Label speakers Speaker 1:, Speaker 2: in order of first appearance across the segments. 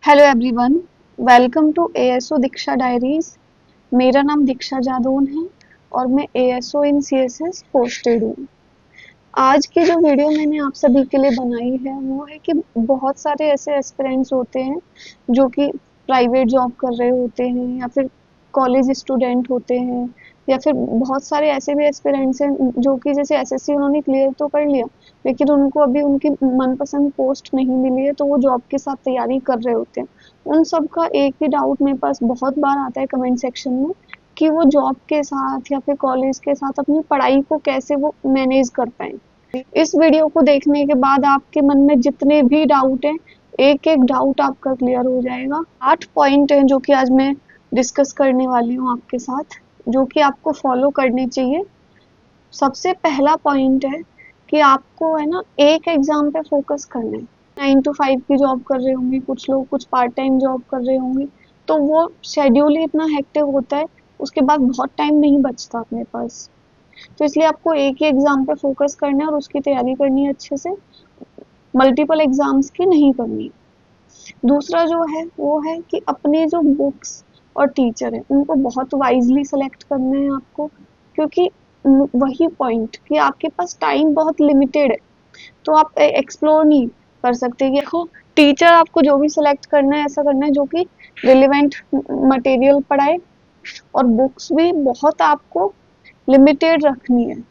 Speaker 1: Hello everyone, welcome to ASO Diksha diaries. मेरा नाम दीक्षा जादौन है और मैं एएसओ इन सीएसएस पोस्टेड हूँ। आज की जो वीडियो मैंने आप सभी के लिए बनाई है वो है कि बहुत सारे ऐसे एस्पिरेंट्स होते हैं जो कि प्राइवेट जॉब कर रहे होते हैं या फिर कॉलेज स्टूडेंट होते हैं या फिर बहुत सारे ऐसे भी एस्पिरेंट्स हैं जो कि जैसे एसएससी उन्होंने क्लियर तो कर लिया लेकिन उनको अभी उनकी मनपसंद पोस्ट नहीं मिली है तो वो जॉब के साथ तैयारी कर रहे होते हैं। उन सब का एक ही डाउट मेरे पास बहुत बार आता है कमेंट सेक्शन में कि वो जॉब के साथ या फिर कॉलेज के साथ अपनी पढ़ाई को कैसे वो मैनेज कर पाए। इस वीडियो को देखने के बाद आपके मन में जितने भी डाउट हैं एक एक डाउट आपका क्लियर हो जाएगा। 8 पॉइंट हैं जो कि आज मैं डिस्कस करने वाली हूँ आपके साथ, जो कि आपको फॉलो करने चाहिए। सबसे पहला पॉइंट है कि आपको है ना एक एग्जाम पे फोकस करना है। 9 to 5 की जॉब कर रहे होंगे कुछ लोग, कुछ पार्ट टाइम जॉब कर रहे होंगे, तो वो शेड्यूल ही इतना हेक्टिक होता है, उसके बाद बहुत टाइम नहीं बचता अपने पास। तो इसलिए आपको एक ही एग्जाम पे फोकस करना है और उसकी तैयारी करनी है अच्छे से, मल्टीपल एग्जाम्स की नहीं करनी। दूसरा जो है वो है कि अपने जो बुक्स और टीचर है उनको बहुत वाइजली सेलेक्ट करना है आपको, क्योंकि वही पॉइंट कि आपके पास टाइम बहुत लिमिटेड है तो आप एक्सप्लोर नहीं कर सकते। देखो, टीचर आपको जो भी सिलेक्ट करना है ऐसा करना है जो कि रिलेवेंट मटेरियल पढ़ाए, और बुक्स भी बहुत आपको लिमिटेड रखनी है।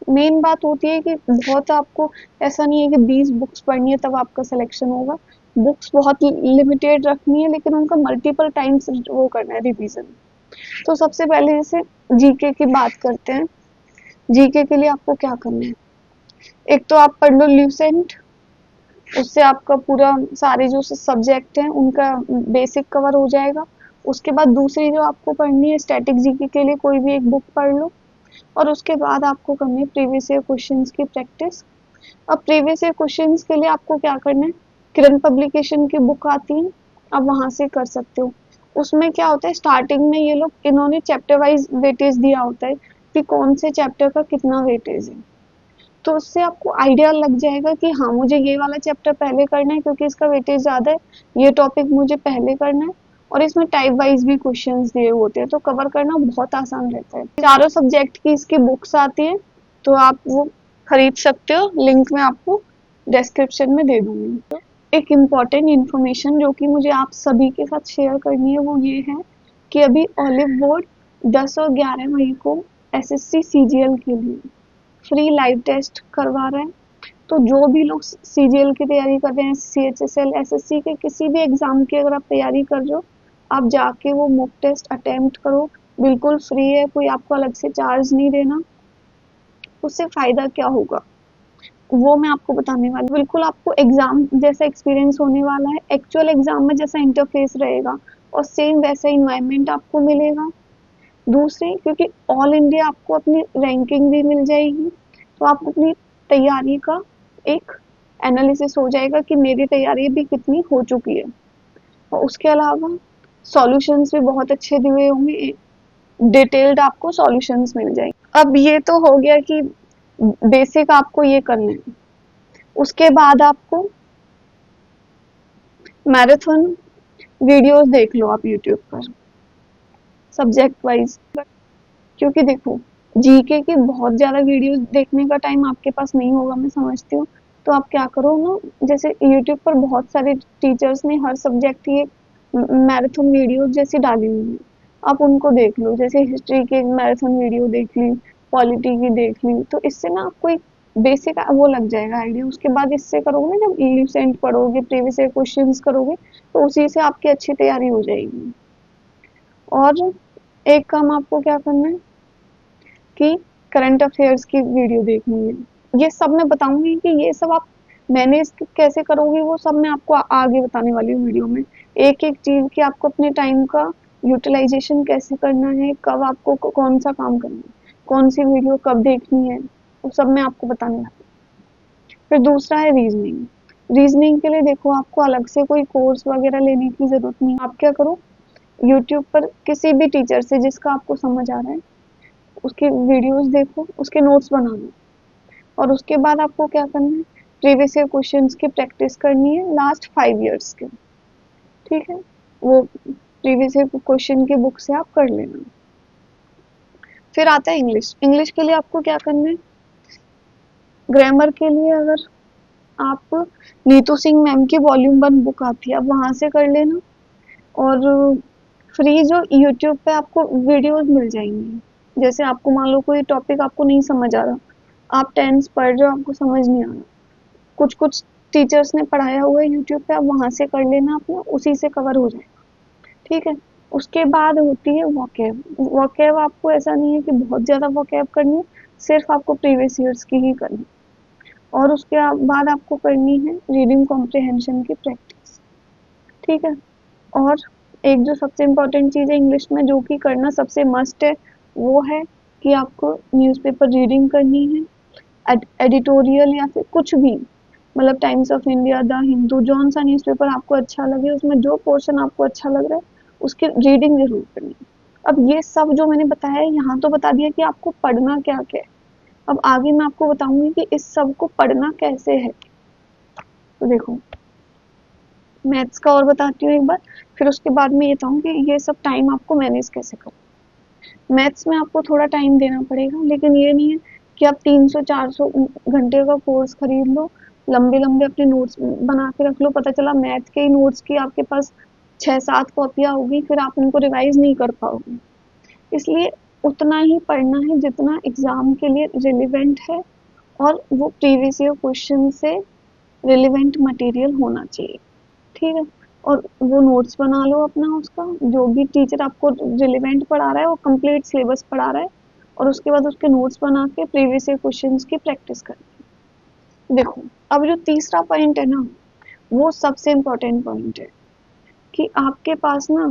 Speaker 1: मेन बात होती है कि बहुत आपको ऐसा नहीं है कि 20 बुक्स पढ़नी है तब आपका सिलेक्शन होगा। बुक्स बहुत लिमिटेड रखनी है लेकिन उनका मल्टीपल टाइम्स वो करना है रिवीजन। तो सबसे पहले जैसे जीके की बात करते हैं। जीके के लिए आपको क्या करना है, एक तो आप पढ़ लो ल्यूसेंट, उससे आपका पूरा सारे जो सब्जेक्ट हैं उनका बेसिक कवर हो जाएगा। उसके बाद दूसरी जो आपको पढ़नी है स्टैटिक जीके के लिए कोई भी एक बुक पढ़ लो, और उसके बाद आपको करनी है प्रीवियस ईयर क्वेश्चंस की प्रैक्टिस। अब प्रीवियस ईयर क्वेश्चंस के लिए आपको क्या करना है, किरण पब्लिकेशन की बुक आती है, आप वहां से कर सकते हो। उसमें क्या होता है, स्टार्टिंग में ये लोग इन्होंने चैप्टर वाइज वेटेज दिया होता है कि कौन से चैप्टर का कितना वेटेज है, तो उससे आपको आइडिया लग जाएगा कि हाँ मुझे ये वाला चैप्टर पहले करना है क्योंकि इसका वेटेज ज्यादा है, ये टॉपिक मुझे पहले करना है। और इसमें टाइप वाइज भी क्वेश्चंस दिए होते हैं तो कवर करना बहुत आसान रहता है। चारों सब्जेक्ट की इसकी बुक्स आती है तो आप वो खरीद सकते हो, लिंक मैं आपको डिस्क्रिप्शन में दे दूंगी। एक इम्पॉर्टेंट इन्फॉर्मेशन जो कि मुझे आप सभी के साथ शेयर करनी है वो ये है कि अभी ऑलिव बोर्ड 10 और 11 मई को एसएससी सीजीएल के लिए फ्री लाइव टेस्ट करवा रहे हैं। तो जो भी लोग सीजीएल की तैयारी कर रहे हैं, सीएचएसएल एसएससी के किसी भी एग्जाम की अगर आप तैयारी कर रहे हो, आप जाके वो मॉक टेस्ट अटेम्प्ट करो। बिल्कुल फ्री है, कोई आपको अलग से चार्ज नहीं देना। उससे फायदा क्या होगा वो मैं आपको बताने वाली हूँ। बिल्कुल आपको एग्जाम जैसा एक्सपीरियंस होने वाला है, एक्चुअल एग्जाम में जैसा इंटरफेस रहेगा और सेम वैसा इन्वायरमेंट आपको मिलेगा। दूसरी, क्योंकि ऑल इंडिया आपको अपनी रैंकिंग भी मिल जाएगी तो आप अपनी तैयारी का एक एनालिसिस हो जाएगा कि मेरी तैयारी भी कितनी हो चुकी है। और उसके अलावा सॉल्यूशंस भी बहुत अच्छे दिए होंगे, डिटेल्ड आपको सॉल्यूशंस मिल जाएंगे। अब ये तो हो गया कि बेसिक आपको ये करना है। उसके बाद आपको मैराथन वीडियोस देख लो आप यूट्यूब पर सब्जेक्ट वाइज, क्योंकि देखो जीके की बहुत ज्यादा वीडियोस देखने का टाइम आपके पास नहीं होगा, मैं समझती हूँ। तो आप क्या करो ना, जैसे यूट्यूब पर बहुत सारे टीचर्स ने हर सब्जेक्ट की एक मैराथन वीडियोस जैसी डाली हुई है, आप उनको देख लो। जैसे हिस्ट्री की एक मैराथन वीडियो देख ली, पॉलिटी की देख ली, तो इससे ना आपको एक बेसिक वो लग जाएगा आइडिया। उसके बाद इससे करोगे ना, जब रिसेंट पढ़ोगे, प्रीवियस ईयर क्वेश्चंस करोगे, तो उसी से आपकी अच्छी तैयारी हो जाएगी। और एक काम आपको क्या करना है कि करंट अफेयर्स की वीडियो देखनी है। ये सब मैं बताऊंगी कि ये सब आप मैनेज कैसे करोगे, वो सब मैं आपको आगे बताने वाली हूँ वीडियो में। एक एक चीज की आपको अपने टाइम का यूटिलाइजेशन कैसे करना है, कब आपको कौन सा काम करना है, कौन सी वीडियो कब देखनी है, वो सब मैं आपको बताने वाली हूँ। फिर दूसरा है रीजनिंग। रीजनिंग के लिए देखो आपको अलग से कोई कोर्स वगैरह लेने की जरूरत नहीं। आप क्या करो, यूट्यूब पर किसी भी टीचर से जिसका आपको समझ आ रहा है उसके वीडियोस देखो, उसके नोट्स बना लो। और उसके बाद आपको क्या करना है, प्रीवियस ईयर क्वेश्चंस की प्रैक्टिस करनी है लास्ट 5 इयर्स के। ठीक है, वो प्रीवियस ईयर क्वेश्चन की बुक से आप कर लेना। फिर आता है इंग्लिश। इंग्लिश के लिए आपको क्या करना है, ग्रामर के लिए अगर आप नीतू सिंह मैम की वॉल्यूम 1 बुक आती है, आप वहां से कर लेना। और फ्री जो यूट्यूब पे आपको वीडियोस मिल जाएंगी, जैसे आपको मान लो कोई टॉपिक आपको नहीं समझ आ रहा, आप टेंस पढ़ रहे हो, आपको समझ नहीं आ रहा, कुछ कुछ टीचर्स ने पढ़ाया हुआ है यूट्यूब पे, आप वहां से कर लेना, अपना उसी से कवर हो जाएगा। ठीक है, उसके बाद होती है वोकैब। वोकैब आपको ऐसा नहीं है कि बहुत ज़्यादा वोकैब करनी है, सिर्फ आपको प्रीवियस ईयर्स की ही करनी। और उसके बाद आपको करनी है रीडिंग कॉम्प्रिहेंशन की प्रैक्टिस। ठीक है, और एक जो सबसे इम्पोर्टेंट चीज़ है इंग्लिश में जो कि करना सबसे मस्ट है, वो है कि आपको न्यूज़पेपर रीडिंग करनी है। एडिटोरियल या फिर कुछ भी, मतलब times of India, the Hindu, जौन सा न्यूज़पेपर आपको अच्छा लगे, उसमें जो पोर्शन आपको अच्छा लग रहा है उसकी रीडिंग जरूर करनी है। अब ये सब जो मैंने बताया है यहाँ तो बता दिया कि आपको पढ़ना क्या क्या है। अब आगे मैं आपको बताऊंगी कि इस सब को पढ़ना कैसे है। तो देखो, मैथ्स का और बताती हूँ एक बार, फिर उसके बाद में ये बताऊँ कि ये सब टाइम आपको मैनेज कैसे करो। मैथ्स में आपको थोड़ा टाइम देना पड़ेगा, लेकिन ये नहीं है कि आप 300-400 घंटे का कोर्स खरीद लो, लंबे लंबे अपने नोट्स बना के रख लो, पता चला मैथ के ही नोट्स की आपके पास 6-7 कॉपियाँ होगी, फिर आप उनको रिवाइज नहीं कर पाओगे। इसलिए उतना ही पढ़ना है जितना एग्जाम के लिए रिलेवेंट है, और वो प्रीवियस ईयर क्वेश्चन से रिलेवेंट मटेरियल होना चाहिए। ठीक है, और वो नोट्स बना लो अपना, उसका जो भी टीचर आपको रिलेवेंट पढ़ा रहा है वो कंप्लीट सिलेबस पढ़ा रहा है, और उसके बाद उसके नोट्स बना के प्रीवियस ईयर क्वेश्चंस की प्रैक्टिस करनी है। देखो, अब जो तीसरा पॉइंट है ना, वो सबसे इम्पोर्टेंट पॉइंट है कि आपके पास ना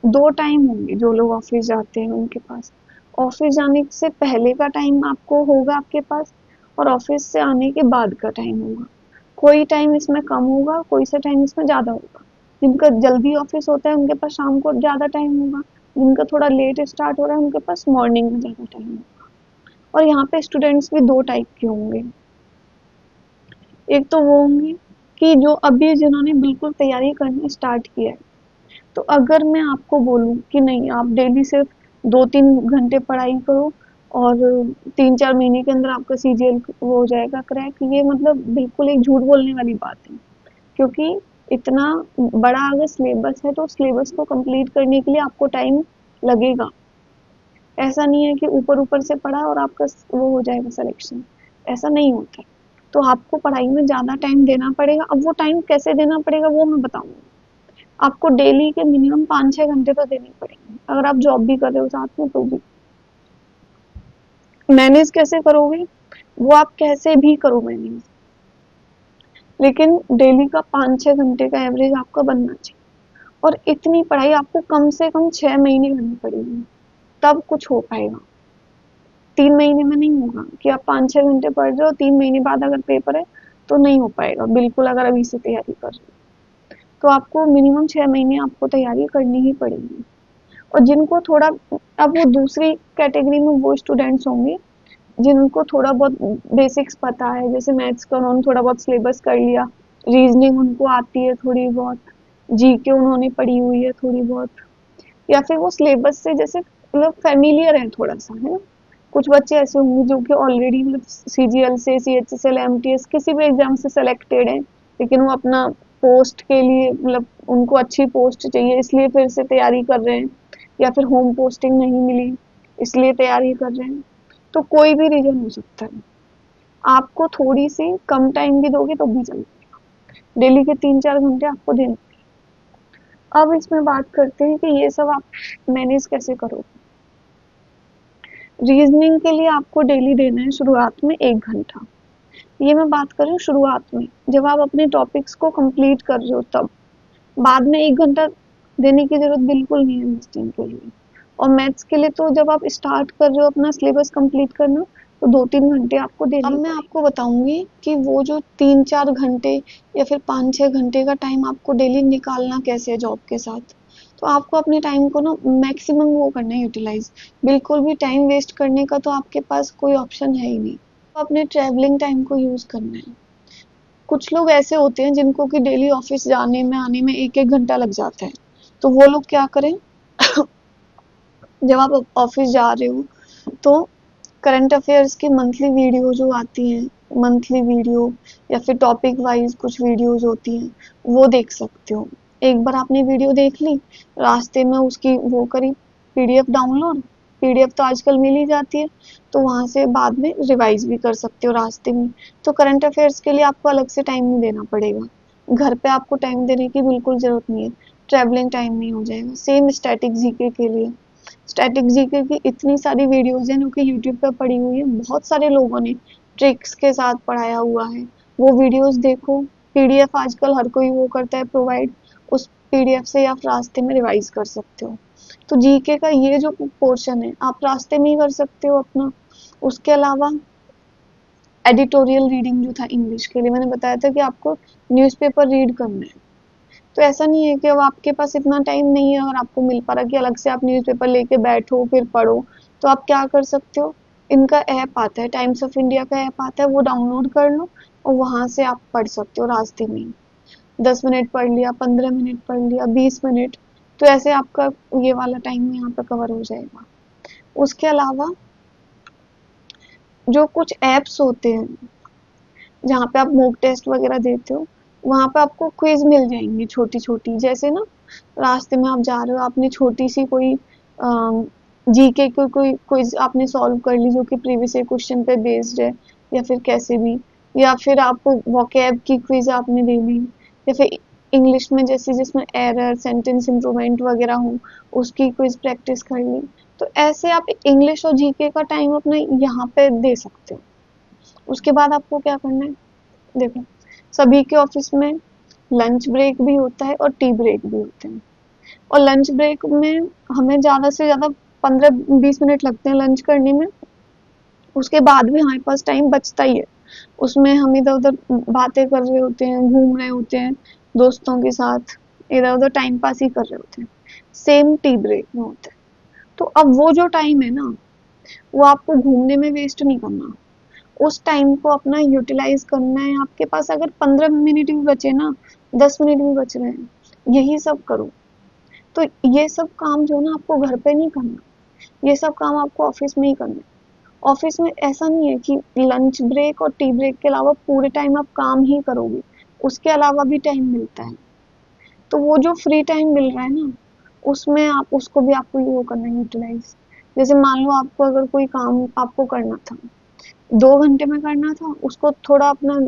Speaker 1: 2 टाइम होंगे। जो लोग ऑफिस जाते हैं उनके पास ऑफिस जाने से पहले का टाइम आपको होगा आपके पास, और ऑफिस से आने के बाद का टाइम होगा। कोई टाइम इसमें कम होगा, कोई सा टाइम इसमें ज़्यादा होगा। जिनका जल्दी ऑफिस होता है उनके पास शाम को ज़्यादा टाइम होगा, जिनका थोड़ा लेट स्टार्ट हो रहा है उनके पास मॉर्निंग में ज़्यादा टाइम होगा। और यहाँ पे स्टूडेंट्स भी 2 टाइप के होंगे। एक तो वो होंगे कि जो अभी जिन्होंने बिल्कुल तैयारी करना स्टार्ट किया है, तो अगर मैं आपको बोलूँ कि नहीं आप डेली सिर्फ 2-3 घंटे पढ़ाई करो और 3-4 महीने के अंदर आपका सीजीएल वो हो जाएगा क्रैक, ये मतलब बिल्कुल एक झूठ बोलने वाली बात है। क्योंकि इतना बड़ा अगर सिलेबस है तो सिलेबस को कंप्लीट करने के लिए आपको टाइम लगेगा। ऐसा नहीं है कि ऊपर ऊपर से पढ़ा और आपका वो हो जाएगा सिलेक्शन, ऐसा नहीं होता है। तो आपको पढ़ाई में ज़्यादा टाइम देना पड़ेगा। अब वो टाइम कैसे देना पड़ेगा वो मैं बताऊंगी। आपको डेली के मिनिमम 5-6 घंटे तो देने पड़ेंगे, अगर आप जॉब भी कर रहे हो साथ में तो भी। मैनेज कैसे करोगे, वो आप कैसे भी करो मैनेज, लेकिन डेली का 5-6 घंटे का एवरेज आपका बनना चाहिए। और इतनी पढ़ाई आपको कम से कम 6 महीने करनी पड़ेगी, तब कुछ हो पाएगा। 3 महीने में नहीं होगा कि आप 5-6 घंटे पढ़ रहे हो, 3 महीने बाद अगर पेपर है तो नहीं हो पाएगा बिल्कुल, अगर अभी से तैयारी कर रहे हो। तो आपको मिनिमम 6 महीने आपको तैयारी करनी ही पड़ेगी। और जिनको थोड़ा, अब वो दूसरी कैटेगरी में वो स्टूडेंट्स होंगे जिनको थोड़ा बहुत बेसिक्स पता है, जैसे मैथ्स का उन्होंने थोड़ा बहुत सिलेबस कर लिया, रीजनिंग उनको आती है थोड़ी बहुत, जीके उन्होंने पढ़ी हुई है थोड़ी बहुत, या फिर वो सिलेबस से जैसे मतलब फेमिलियर है थोड़ा सा, है ना। कुछ बच्चे ऐसे होंगे जो कि ऑलरेडी मतलब सीजीएल से, सीएचएसएल, एमटीएस किसी भी एग्जाम से सेलेक्टेड है, लेकिन वो अपना पोस्ट के लिए मतलब उनको अच्छी पोस्ट चाहिए इसलिए फिर से तैयारी कर रहे हैं, या फिर होम पोस्टिंग नहीं मिली इसलिए तैयारी कर रहे हैं। तो कोई भी रीजन हो सकता है। आपको थोड़ी सी कम टाइम भी दोगे तो भी चलेगा, डेली के 3-4 घंटे आपको देने। अब इसमें बात करते हैं कि ये सब आप मैनेज कैसे करोगे। रीजनिंग के लिए आपको डेली देना है शुरुआत में 1 घंटा। ये मैं बात कर रही हूँ शुरुआत में, जब आप अपने टॉपिक्स को कंप्लीट कर रहे हो तब। बाद में 1 घंटा देने की जरूरत बिल्कुल नहीं है रीजनिंग के लिए। और मैथ्स के लिए तो जब आप स्टार्ट कर रहे हो अपना सिलेबस कंप्लीट करना, तो 2-3 घंटे आपको देने। अब मैं आपको बताऊंगी कि वो जो 3-4 घंटे या फिर 5-6 घंटे का टाइम आपको डेली निकालना कैसे है जॉब के साथ। तो आपको अपने टाइम को ना मैक्सिमम वो करना है यूटिलाइज, बिल्कुल भी टाइम वेस्ट करने का तो आपके पास कोई ऑप्शन है ही नहीं। तो अपने ट्रैवलिंग टाइम को यूज करना है। कुछ लोग ऐसे होते हैं जिनको कि डेली ऑफिस जाने में आने में 1-1 घंटा लग जाता है, तो वो लोग क्या करें, जब आप ऑफिस जा रहे हो तो करंट अफेयर्स की मंथली वीडियो जो आती हैं, मंथली वीडियो या फिर टॉपिक वाइज कुछ वीडियोस होती हैं, वो देख सकते हो। एक बार आपने वीडियो देख ली, रास्ते में उसकी वो करी पीडीएफ डाउनलोड, पीडीएफ तो आजकल मिल ही जाती है, तो वहां से बाद में रिवाइज भी कर सकते हो रास्ते में। तो करंट अफेयर्स के लिए आपको अलग से टाइम नहीं देना पड़ेगा, घर पे आपको टाइम देने की बिल्कुल जरूरत नहीं है, ट्रैवलिंग टाइम नहीं हो जाएगा। सेम स्टैटिक जीके के लिए, स्टैटिक जीके की इतनी सारी वीडियोस हैं जो कि यूट्यूब पे पड़ी हुई है, बहुत सारे लोगों ने ट्रिक्स के साथ पढ़ाया हुआ है, वो वीडियोस देखो। पीडीएफ आजकल हर कोई वो करता है प्रोवाइड, उस पीडीएफ से आप रास्ते में रिवाइज कर सकते हो। तो जीके का ये जो पोर्शन है आप रास्ते में ही कर सकते हो अपना। उसके अलावा एडिटोरियल रीडिंग जो था इंग्लिश के लिए, मैंने बताया था कि आपको न्यूज़पेपर रीड करना है, तो ऐसा नहीं है कि अब आपके पास इतना टाइम नहीं है, अगर आपको मिल पा रहा कि अलग से आप न्यूज़पेपर लेके बैठो फिर पढ़ो, तो आप क्या कर सकते हो, इनका ऐप आता है, टाइम्स ऑफ इंडिया का ऐप आता है, वो डाउनलोड कर लो और वहां से आप पढ़ सकते हो रास्ते में। 10 मिनट पढ़ लिया, 15 मिनट पढ़ लिया, 20 मिनट, तो ऐसे आपका ये वाला टाइम यहाँ पे कवर हो जाएगा। उसके अलावा जो कुछ एप्स होते हैं जहाँ पे आप मॉक टेस्ट वगैरह देते हो, वहां पे आपको क्विज मिल जाएंगी छोटी छोटी, जैसे ना रास्ते में आप जा रहे हो, आपने छोटी सी कोई जीके को कोई क्विज आपने सॉल्व कर ली जो कि प्रीवियस क्वेश्चन पे बेस्ड है, या फिर कैसे भी, या फिर आपको वोकैब की क्विज आपने दे ली, या फिर इंग्लिश में जैसे जिसमें एरर सेंटेंस इम्प्रूवमेंट वगैरह हो उसकी क्विज प्रैक्टिस कर ली। तो ऐसे आप इंग्लिश और जीके का टाइम अपना यहाँ पे दे सकते हो। उसके बाद आपको क्या करना है, देखो सभी के ऑफिस में लंच ब्रेक भी होता है और टी ब्रेक भी होते हैं, और लंच ब्रेक में हमें ज़्यादा से ज़्यादा 15-20 मिनट लगते हैं लंच करने में। उसके बाद भी हमारे पास टाइम बचता ही है, उसमें हम इधर उधर बातें कर रहे होते हैं, घूम रहे होते हैं दोस्तों के साथ, इधर उधर टाइम पास ही कर रहे होते हैं। सेम टी ब्रेक में होता है। तो अब वो जो टाइम है ना, वो आपको घूमने में वेस्ट नहीं करना, उस टाइम को अपना यूटिलाइज करना है। आपके पास अगर 15 मिनट भी बचे ना, 10 मिनट भी बच रहे हैं, यही सब करो। तो ये सब काम जो ना आपको घर पे नहीं करना, ये सब काम आपको ऑफिस में ही करना है। ऑफिस में ऐसा नहीं है कि लंच ब्रेक और टी ब्रेक के अलावा पूरे टाइम आप काम ही करोगे, उसके अलावा भी टाइम मिलता है। तो वो जो फ्री टाइम मिल रहा है ना, उसमें आप उसको भी आपको ये वो करना है यूटिलाइज। जैसे मान लो आपको अगर कोई काम आपको करना था, 2 घंटे में करना था, उसको थोड़ा अपना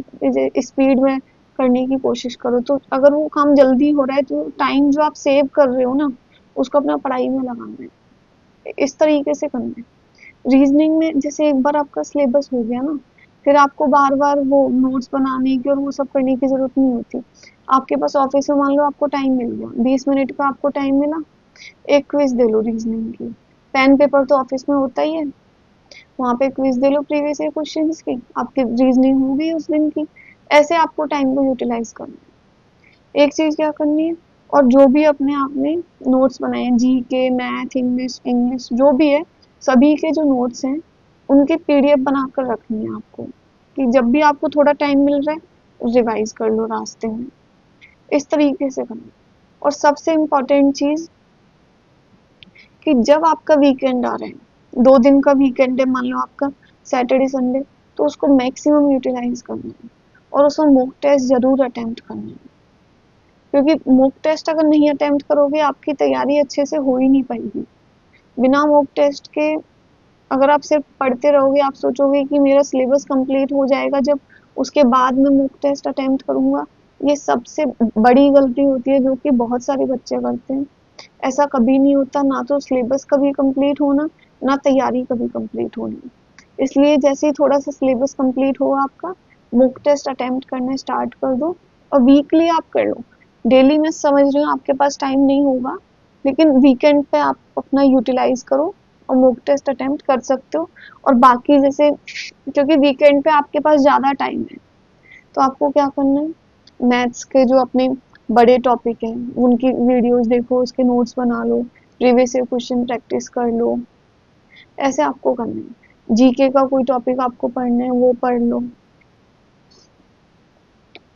Speaker 1: स्पीड में करने की कोशिश करो। तो अगर वो काम जल्दी हो रहा है तो टाइम जो आप सेव कर रहे हो ना, उसको अपना पढ़ाई में लगाना है, इस तरीके से करना है। रीजनिंग में जैसे एक बार आपका सिलेबस हो गया ना, फिर आपको बार बार वो नोट्स बनाने की और वो सब करने की जरूरत नहीं होती। आपके पास ऑफिस में मान लो आपको टाइम मिल गया, 20 मिनट का आपको टाइम मिला, एक क्विज दे लो रीजनिंग की, पेन पेपर तो ऑफिस में होता ही है, वहां पे क्विज दे लो प्रीवियस ईयर क्वेश्चंस की, आपकी रीजनिंग हो गई उस दिन की। ऐसे आपको टाइम को यूटिलाइज करना है। एक चीज क्या करनी है, और जो भी अपने आपने नोट्स बनाए हैं, जी के, मैथ, इंग्लिश इंग्लिश जो भी है, सभी के जो नोट्स हैं उनके पीडीएफ बनाकर रखनी है आपको, कि जब भी आपको थोड़ा टाइम मिल रहा है रिवाइज कर लो रास्ते में, इस तरीके से करना। और सबसे इम्पोर्टेंट चीज कि जब आपका वीकेंड आ रहा है, 2 दिन का वीकेंड है मान लो आपका, सैटरडे संडे, तो उसको मैक्सिमम यूटिलाइज करना है और उसमें मॉक टेस्ट जरूर अटेम्प्ट करना है। क्योंकि मॉक टेस्ट अगर नहीं अटेम्प्ट करोगे आपकी तैयारी अच्छे से हो ही नहीं पाएगी। बिना मॉक टेस्ट के अगर आप सिर्फ पढ़ते रहोगे, आप सोचोगे कि मेरा सिलेबस कंप्लीट हो जाएगा जब उसके बाद में मॉक टेस्ट अटेम्प्ट करूंगा, ये सबसे बड़ी गलती होती है जो कि बहुत सारे बच्चे करते हैं। ऐसा कभी नहीं होता, ना तो सिलेबस कभी कंप्लीट होना, ना तैयारी कभी कंप्लीट होनी। इसलिए जैसे ही थोड़ा सा सिलेबस कंप्लीट हो आपका, मॉक टेस्ट अटेम्प्ट करना स्टार्ट कर दो, और वीकली आप कर लो। डेली मैं समझ रही हूँ आपके पास टाइम नहीं होगा, लेकिन वीकेंड पे आप अपना यूटिलाइज करो और मॉक टेस्ट अटेम्प्ट कर सकते हो। और बाकी जैसे, क्योंकि वीकेंड पे आपके पास ज़्यादा टाइम है, तो आपको क्या करना है, मैथ्स के जो अपने बड़े टॉपिक हैं उनकी वीडियोस देखो, उसके नोट्स बना लो, प्रीवियस ईयर क्वेश्चन प्रैक्टिस कर लो, ऐसे आपको करना है। जीके का कोई टॉपिक आपको पढ़ना है वो पढ़ लो।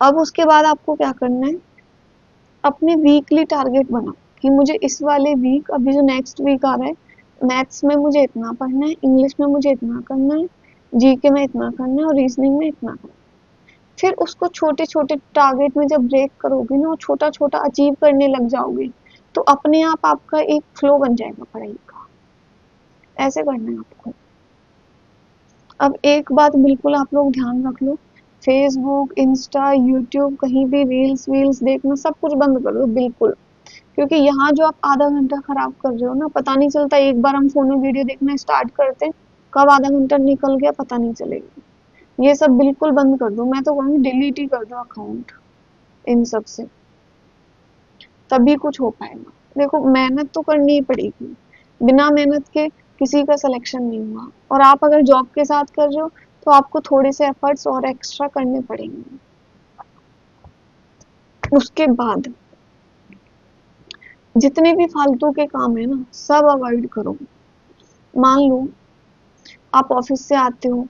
Speaker 1: अब उसके बाद आपको क्या करना है, अपने वीकली टारगेट बनाओ कि मुझे इस वाले वीक, अभी जो नेक्स्ट वीक आ रहा है, मैथ्स में मुझे इतना पढ़ना है, इंग्लिश में मुझे इतना करना है, जीके में इतना करना है और रीजनिंग में इतना करना है। फिर उसको छोटे छोटे टारगेट में जब ब्रेक करोगे ना, छोटा छोटा अचीव करने लग जाओगे, तो अपने आप आपका एक फ्लो बन जाएगा पढ़ाई का। ऐसे करना है आपको। अब एक बात बिल्कुल आप लोग ध्यान रख लो, फेसबुक, इंस्टा, यूट्यूब, कहीं भी रील्स वील्स देखना सब कुछ बंद कर दो बिल्कुल। क्योंकि यहाँ जो आप आधा घंटा खराब कर रहे हो ना, पता नहीं चलता। एक बार हम फोन में वीडियो देखना स्टार्ट करते हैं, कब आधा घंटा निकल गया पता नहीं चलेगा। ये सब बिल्कुल बंद कर दो। मैं तो कहूँगी डिलीट ही कर दो अकाउंट इन सब से, तभी कुछ हो पाएगा। देखो, मेहनत तो करनी ही पड़ेगी, बिना मेहनत के किसी का सिलेक्शन नहीं हुआ। और आप अगर जॉब के साथ कर रहे हो तो आपको थोड़े से एफर्ट्स और एक्स्ट्रा करने पड़ेंगे। उसके बाद जितने भी फालतू के काम है ना, सब अवॉइड करो। मान लो आप ऑफिस से आते हो,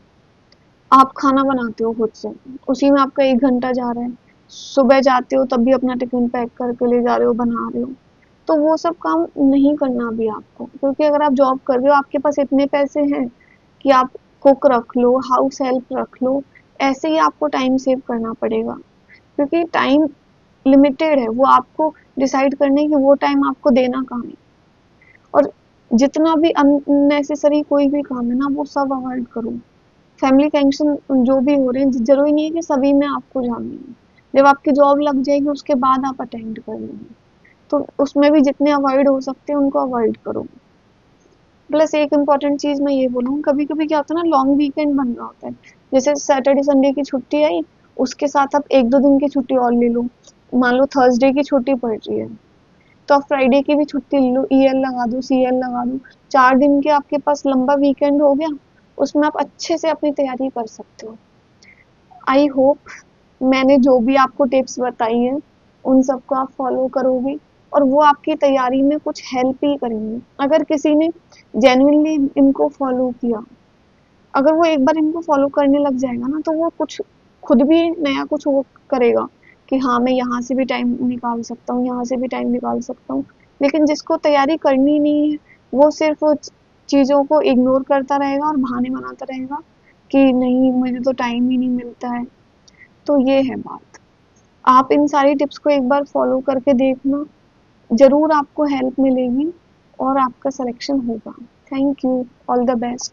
Speaker 1: आप खाना बनाते हो खुद से, उसी में आपका 1 घंटा जा रहा है। सुबह जाते हो तब भी अपना टिफिन पैक करके ले जा रहे हो, बना रहे हो। तो वो सब काम नहीं करना भी आपको, क्योंकि अगर आप जॉब कर रहे हो, आपके पास इतने पैसे हैं कि आप कुक रख लो, हाउस हेल्प रख लो। ऐसे ही आपको टाइम सेव करना पड़ेगा, क्योंकि टाइम लिमिटेड है। वो आपको डिसाइड करना है कि वो टाइम आपको देना कहाँ है। और जितना भी अननेसेसरी कोई भी काम है ना, वो सब अवॉइड करो। फैमिली फंक्शन जो भी हो रहे हैं, जरूरी नहीं है कि सभी में आपको जाना है। जब आपकी जॉब लग जाएगी उसके बाद आप अटेंड कर लेंगे, तो उसमें भी जितने अवॉइड हो सकते हैं उनको अवॉइड करो। प्लस एक इम्पॉर्टेंट चीज मैं ये बोलूँ, कभी कभी क्या होता है ना, लॉन्ग वीकेंड बन रहा होता है। जैसे सैटरडे संडे की छुट्टी आई, उसके साथ आप 1-2 दिन की छुट्टी और ले लो। मान लो थर्सडे की छुट्टी पड़ रही है, तो आप फ्राइडे की भी छुट्टी ले लो, ईएल लगा दो, सीएल लगा दो। 4 दिन के आपके पास लंबा वीकेंड हो गया, उसमें आप अच्छे से अपनी तैयारी कर सकते हो। आई होप मैंने जो भी आपको टिप्स बताई हैं उन सबको आप फॉलो करोगे, और वो आपकी तैयारी में कुछ हेल्प ही करेंगे। अगर किसी ने जेन्युइनली इनको फॉलो किया, अगर वो एक बार इनको फॉलो करने लग जाएगा ना, तो वो कुछ खुद भी नया कुछ वो करेगा कि हाँ, मैं यहाँ से भी टाइम निकाल सकता हूँ, यहाँ से भी टाइम निकाल सकता हूँ। लेकिन जिसको तैयारी करनी नहीं है, वो सिर्फ चीज़ों को इग्नोर करता रहेगा और बहाने बनाता रहेगा कि नहीं, मुझे तो टाइम ही नहीं मिलता है। तो ये है बात। आप इन सारी टिप्स को एक बार फॉलो करके देखना, जरूर आपको हेल्प मिलेगी और आपका सिलेक्शन होगा। Thank you, all the best.